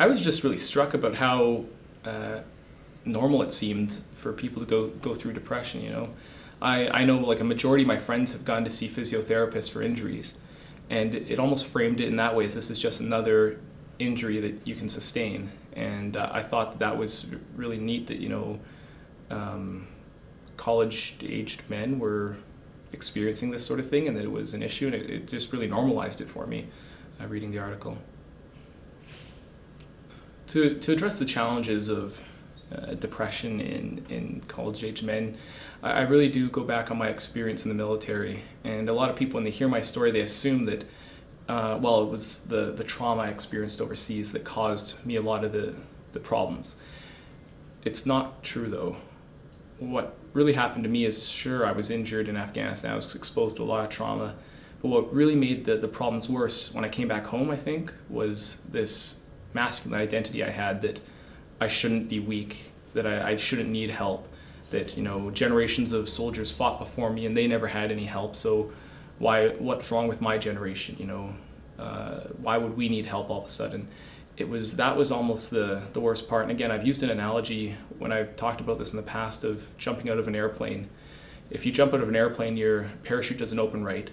I was just really struck about how normal it seemed for people to go through depression, you know. I know like a majority of my friends have gone to see physiotherapists for injuries, and it almost framed it in that way as this is just another injury that you can sustain. And I thought that was really neat that, you know, college-aged men were experiencing this sort of thing and that it was an issue, and it just really normalized it for me reading the article. To address the challenges of depression in college-age men, I really do go back on my experience in the military. And a lot of people, when they hear my story, they assume that, well, it was the trauma I experienced overseas that caused me a lot of the problems. It's not true, though. What really happened to me is, sure, I was injured in Afghanistan, I was exposed to a lot of trauma, but what really made the problems worse when I came back home, I think, was this masculine identity I had that I shouldn't be weak, that I shouldn't need help, that, you know, generations of soldiers fought before me and they never had any help, so what's wrong with my generation, you know? Why would we need help all of a sudden? That was almost the worst part. And again, I've used an analogy when I've talked about this in the past of jumping out of an airplane. If you jump out of an airplane, your parachute doesn't open right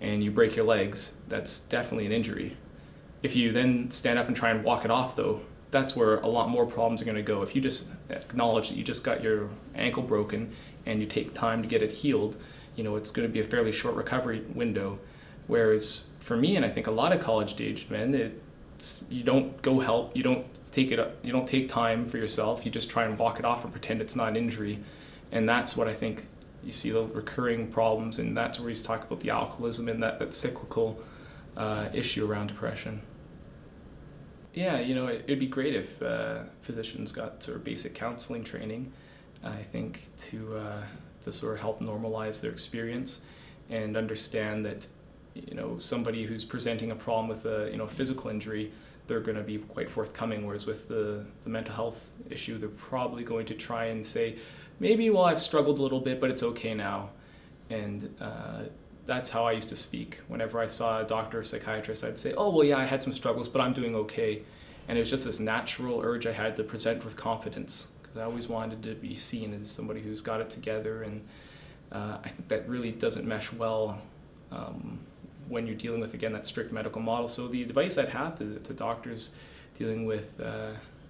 and you break your legs, that's definitely an injury. If you then stand up and try and walk it off, though, that's where a lot more problems are going to go. If you just acknowledge that you just got your ankle broken and you take time to get it healed, you know, it's going to be a fairly short recovery window. Whereas for me, and I think a lot of college-aged men, you don't go help, you don't take time for yourself, you just try and walk it off and pretend it's not an injury. And that's what I think you see the recurring problems, and that's where he's talking about the alcoholism and that cyclical issue around depression. Yeah, you know, it'd be great if physicians got sort of basic counseling training, I think, to sort of help normalize their experience and understand that, you know, somebody who's presenting a problem with a, you know, physical injury, they're going to be quite forthcoming, whereas with the mental health issue, they're probably going to try and say, maybe, well, I've struggled a little bit, but it's okay now. And that's how I used to speak. Whenever I saw a doctor or psychiatrist, I'd say, oh, well, yeah, I had some struggles, but I'm doing okay. And it was just this natural urge I had to present with confidence, because I always wanted to be seen as somebody who's got it together. And I think that really doesn't mesh well when you're dealing with, again, that strict medical model. So the advice I'd have to doctors dealing with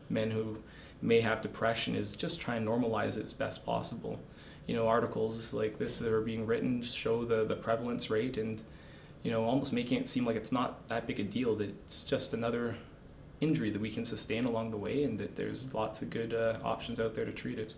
men who may have depression is just try and normalize it as best possible. You know, articles like this that are being written show the prevalence rate, and, you know, almost making it seem like it's not that big a deal, that it's just another injury that we can sustain along the way, and that there's lots of good options out there to treat it.